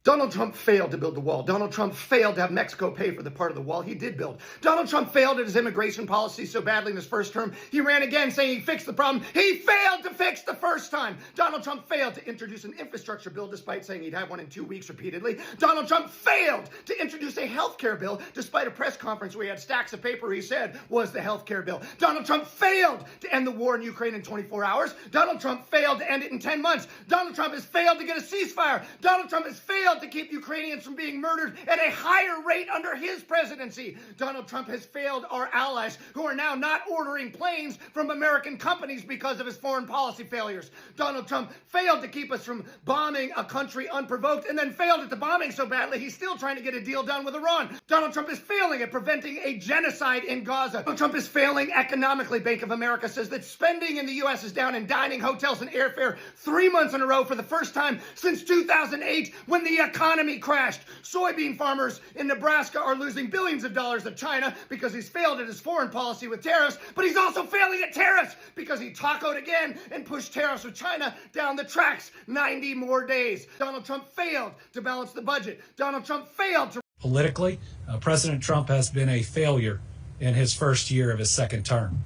Donald Trump failed to build the wall. Donald Trump failed to have Mexico pay for the part of the wall he did build. Donald Trump failed at his immigration policy so badly in his first term, he ran again saying he fixed the problem. He failed to fix the first time. Donald Trump failed to introduce an infrastructure bill despite saying he'd have one in 2 weeks repeatedly. Donald Trump failed to introduce a health care bill despite a press conference where he had stacks of paper he said was the health care bill. Donald Trump failed to end the war in Ukraine in 24 hours. Donald Trump failed to end it in 10 months. Donald Trump has failed to get a ceasefire. Donald Trump has failed to keep Ukrainians from being murdered at a higher rate under his presidency. Donald Trump has failed our allies who are now not ordering planes from American companies because of his foreign policy failures. Donald Trump failed to keep us from bombing a country unprovoked and then failed at the bombing so badly he's still trying to get a deal done with Iran. Donald Trump is failing at preventing a genocide in Gaza. Donald Trump is failing economically. Bank of America says that spending in the U.S. is down in dining, hotels, and airfare 3 months in a row for the first time since 2008 when the economy crashed. Soybean farmers in Nebraska are losing billions of dollars to China because he's failed at his foreign policy with tariffs, but he's also failing at tariffs because he tacoed again and pushed tariffs with China down the tracks 90 more days. Donald Trump failed to balance the budget. Donald Trump failed to... Politically, President Trump has been a failure in his first year of his second term.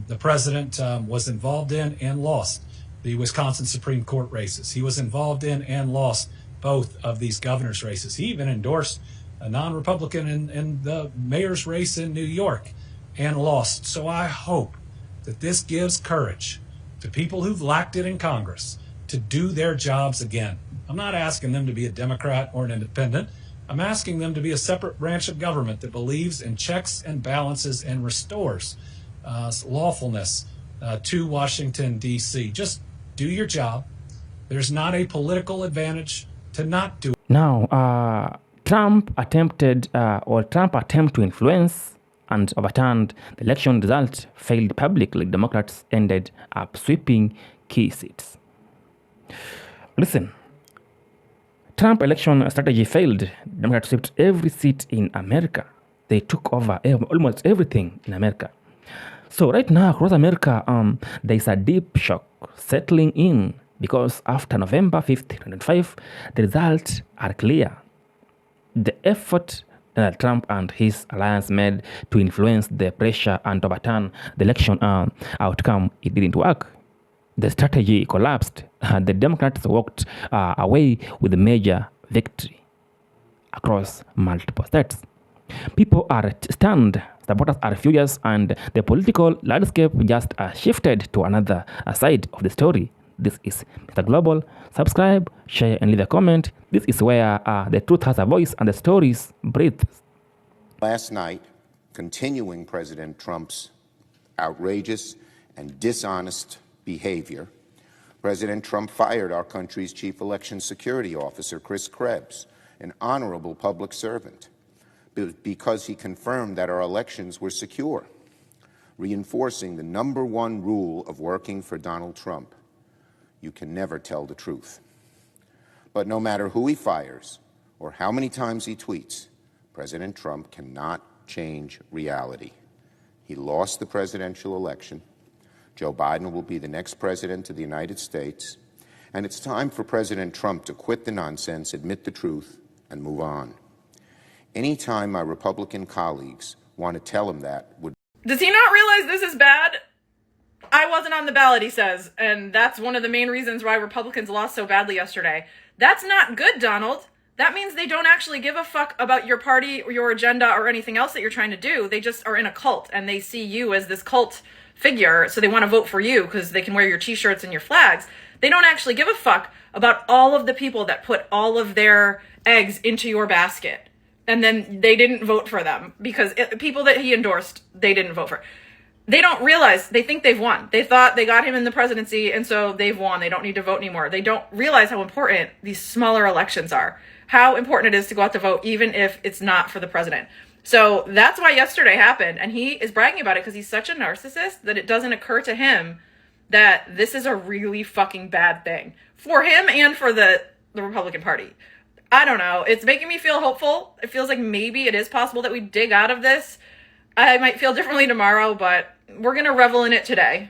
The president was involved in and lost the Wisconsin Supreme Court races. He was involved in and lost both of these governor's races. He even endorsed a non-Republican in the mayor's race in New York and lost. So I hope that this gives courage to people who've lacked it in Congress to do their jobs again. I'm not asking them to be a Democrat or an independent. I'm asking them to be a separate branch of government that believes in checks and balances and restores lawfulness to Washington, D.C. Just do your job. There's not a political advantage to not do it. Now, Trump attempt to influence and overturned the election result failed publicly. Democrats ended up sweeping key seats. Listen, Trump election strategy failed. Democrats swept every seat in America. They took over almost everything in America. So right now across America, there is a deep shock settling in because after November 5th, 2025, the results are clear. The effort Donald Trump and his alliance made to influence the pressure and overturn the election outcome, it didn't work. The strategy collapsed. The Democrats walked away with a major victory across multiple states. People are stunned, supporters are furious, and the political landscape just shifted to another side of the story. This is Mr. Global. Subscribe, share, and leave a comment. This is where the truth has a voice and the stories breathe. Last night, continuing President Trump's outrageous and dishonest behavior, President Trump fired our country's chief election security officer, Chris Krebs, an honorable public servant, because he confirmed that our elections were secure, reinforcing the #1 rule of working for Donald Trump. You can never tell the truth. But no matter who he fires or how many times he tweets, President Trump cannot change reality. He lost the presidential election. Joe Biden will be the next president of the United States. And it's time for President Trump to quit the nonsense, admit the truth, and move on. Anytime my Republican colleagues want to tell him that would... Does he not realize this is bad? I wasn't on the ballot, he says, and that's one of the main reasons why Republicans lost so badly yesterday. That's not good, Donald. That means they don't actually give a fuck about your party or your agenda or anything else that you're trying to do. They just are in a cult, and they see you as this cult figure, so they want to vote for you because they can wear your t-shirts and your flags. They don't actually give a fuck about all of the people that put all of their eggs into your basket, and then they didn't vote for them because people that he endorsed, they didn't vote for. They don't realize, they think they've won. They thought they got him in the presidency, and so they've won. They don't need to vote anymore. They don't realize how important these smaller elections are, how important it is to go out to vote, even if it's not for the president. So that's why yesterday happened, and he is bragging about it because he's such a narcissist that it doesn't occur to him that this is a really fucking bad thing for him and for the Republican Party. I don't know. It's making me feel hopeful. It feels like maybe it is possible that we dig out of this. I might feel differently tomorrow, but we're going to revel in it today.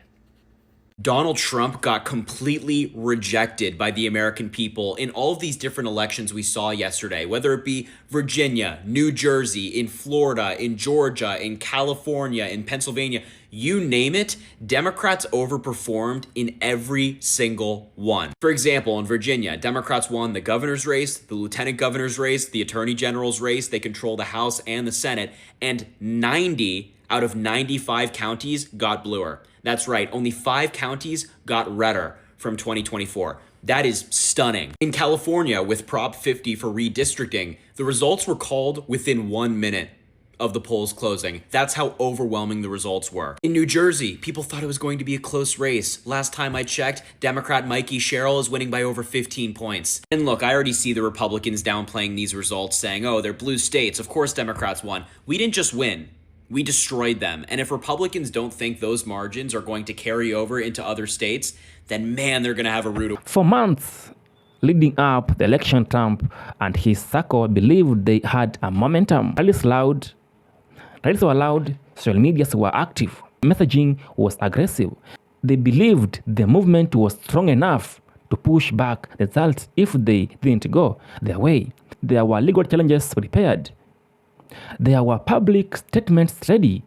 Donald Trump got completely rejected by the American people in all of these different elections we saw yesterday, whether it be Virginia, New Jersey, in Florida, in Georgia, in California, in Pennsylvania, you name it, Democrats overperformed in every single one. For example, in Virginia, Democrats won the governor's race, the lieutenant governor's race, the attorney general's race. They control the House and the Senate, and 90 out of 95 counties got bluer. That's right, only 5 counties got redder from 2024. That is stunning. In California, with Prop 50 for redistricting, the results were called within 1 minute of the polls closing. That's how overwhelming the results were. In New Jersey, people thought it was going to be a close race. Last time I checked, Democrat Mikey Sherrill is winning by over 15 points. And look, I already see the Republicans downplaying these results, saying, oh, they're blue states. Of course Democrats won. We didn't just win. We destroyed them. And if Republicans don't think those margins are going to carry over into other states, then man, they're going to have a rude. For months leading up the election, Trump and his circle believed they had a momentum. Rallies were loud, social medias were active, messaging was aggressive. They believed the movement was strong enough to push back the results if they didn't go their way. There were legal challenges prepared. There were public statements ready.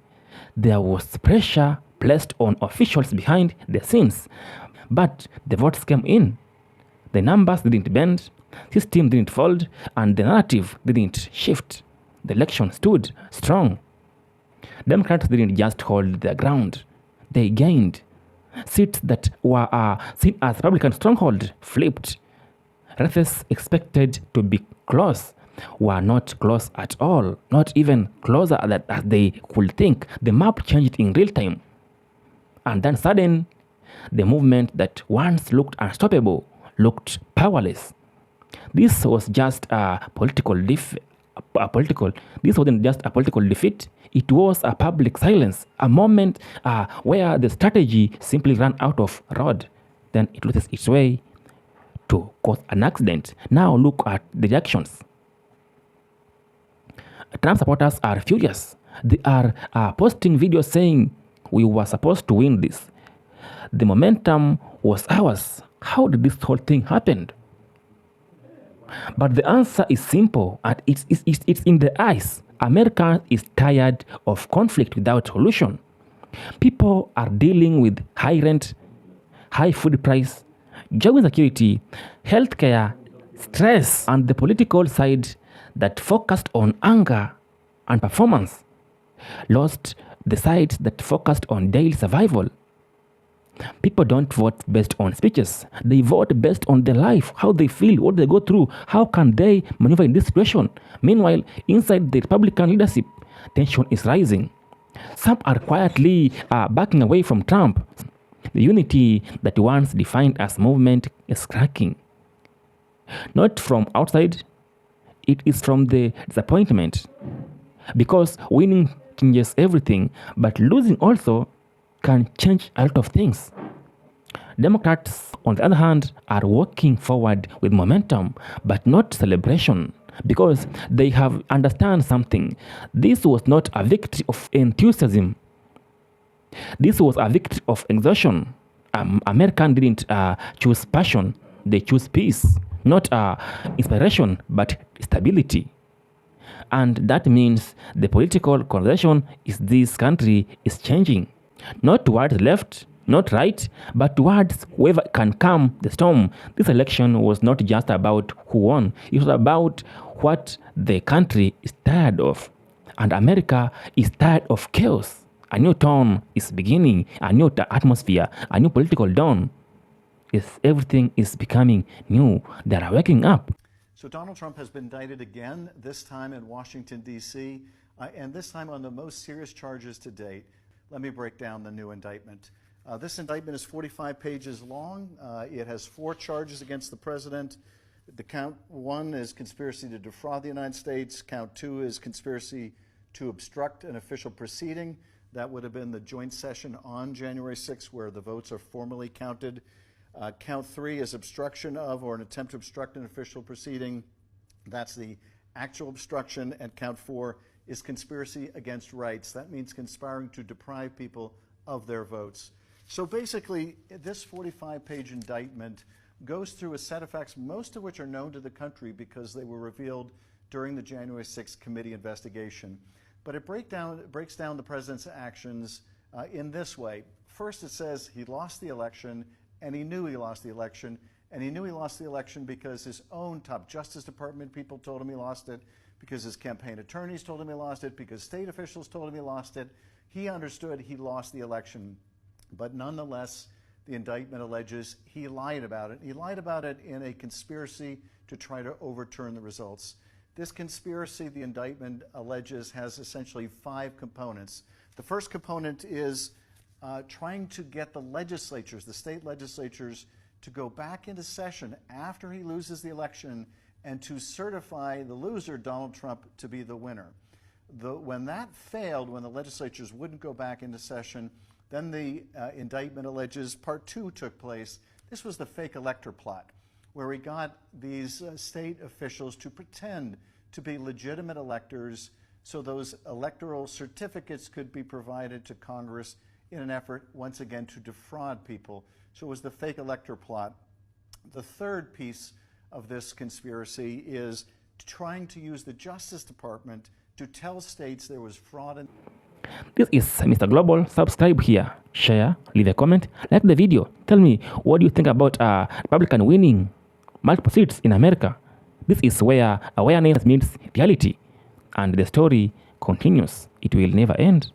There was pressure placed on officials behind the scenes. But the votes came in. The numbers didn't bend, system didn't fold, and the narrative didn't shift. The election stood strong. Democrats didn't just hold their ground. They gained. Seats that were seen as Republican stronghold flipped. Races expected to be close were not close at all, not even closer than as they could think. The map changed in real time. And then suddenly, the movement that once looked unstoppable looked powerless. This was just a political this wasn't just a political defeat. It was a public silence, a moment where the strategy simply ran out of road. Then it loses its way to cause an accident. Now look at the reactions. Trump supporters are furious. They are posting videos saying, we were supposed to win this. The momentum was ours. How did this whole thing happen? But the answer is simple, and it's in the eyes. America is tired of conflict without solution. People are dealing with high rent, high food price, job insecurity, healthcare, stress, and the political side that focused on anger and performance lost the side that focused on daily survival. People don't vote based on speeches. They vote based on their life, how they feel, what they go through, how can they maneuver in this situation. Meanwhile, inside the Republican leadership, tension is rising. Some are quietly backing away from Trump. The unity that once defined as movement is cracking. Not from outside, it is from the disappointment. Because winning changes everything, but losing also can change a lot of things. Democrats, on the other hand, are walking forward with momentum, but not celebration, because they have understand something. This was not a victory of enthusiasm. This was a victory of exhaustion. Americans didn't choose passion, they choose peace. Not inspiration, but stability. And that means the political conversation in this country is changing. Not towards left, not right, but towards whoever can calm the storm. This election was not just about who won. It was about what the country is tired of. And America is tired of chaos. A new tone is beginning, a new atmosphere, a new political dawn. Everything is becoming new. They are waking up. So Donald Trump has been indicted again, this time in Washington, D.C., and this time on the most serious charges to date. Let me break down the new indictment. This indictment is 45 pages long. It has 4 charges against the president. The count 1 is conspiracy to defraud the United States. Count 2 is conspiracy to obstruct an official proceeding. That would have been the joint session on January 6th where the votes are formally counted. Count 3 is obstruction of or an attempt to obstruct an official proceeding. That's the actual obstruction. And count 4 is conspiracy against rights. That means conspiring to deprive people of their votes. So basically, this 45-page indictment goes through a set of facts, most of which are known to the country because they were revealed during the January 6th committee investigation. But it breaks down the president's actions in this way. First, it says he lost the election, and he knew he lost the election, and he knew he lost the election because his own top Justice Department people told him he lost it, because his campaign attorneys told him he lost it, because state officials told him he lost it. He understood he lost the election. But nonetheless, the indictment alleges he lied about it. He lied about it in a conspiracy to try to overturn the results. This conspiracy, the indictment alleges, has essentially 5 components. The first component is trying to get the legislatures, the state legislatures, to go back into session after he loses the election and to certify the loser, Donald Trump, to be the winner. When that failed, when the legislatures wouldn't go back into session, then the indictment alleges part 2 took place. This was the fake elector plot, where we got these state officials to pretend to be legitimate electors so those electoral certificates could be provided to Congress in an effort, once again, to defraud people. So it was the fake elector plot. The third piece of this conspiracy is trying to use the Justice Department to tell states there was fraud. This is Mr. Global. Subscribe here, share, leave a comment, like the video. Tell me, what do you think about Republican winning multiple seats in America? This is where awareness meets reality, and the story continues. It will never end.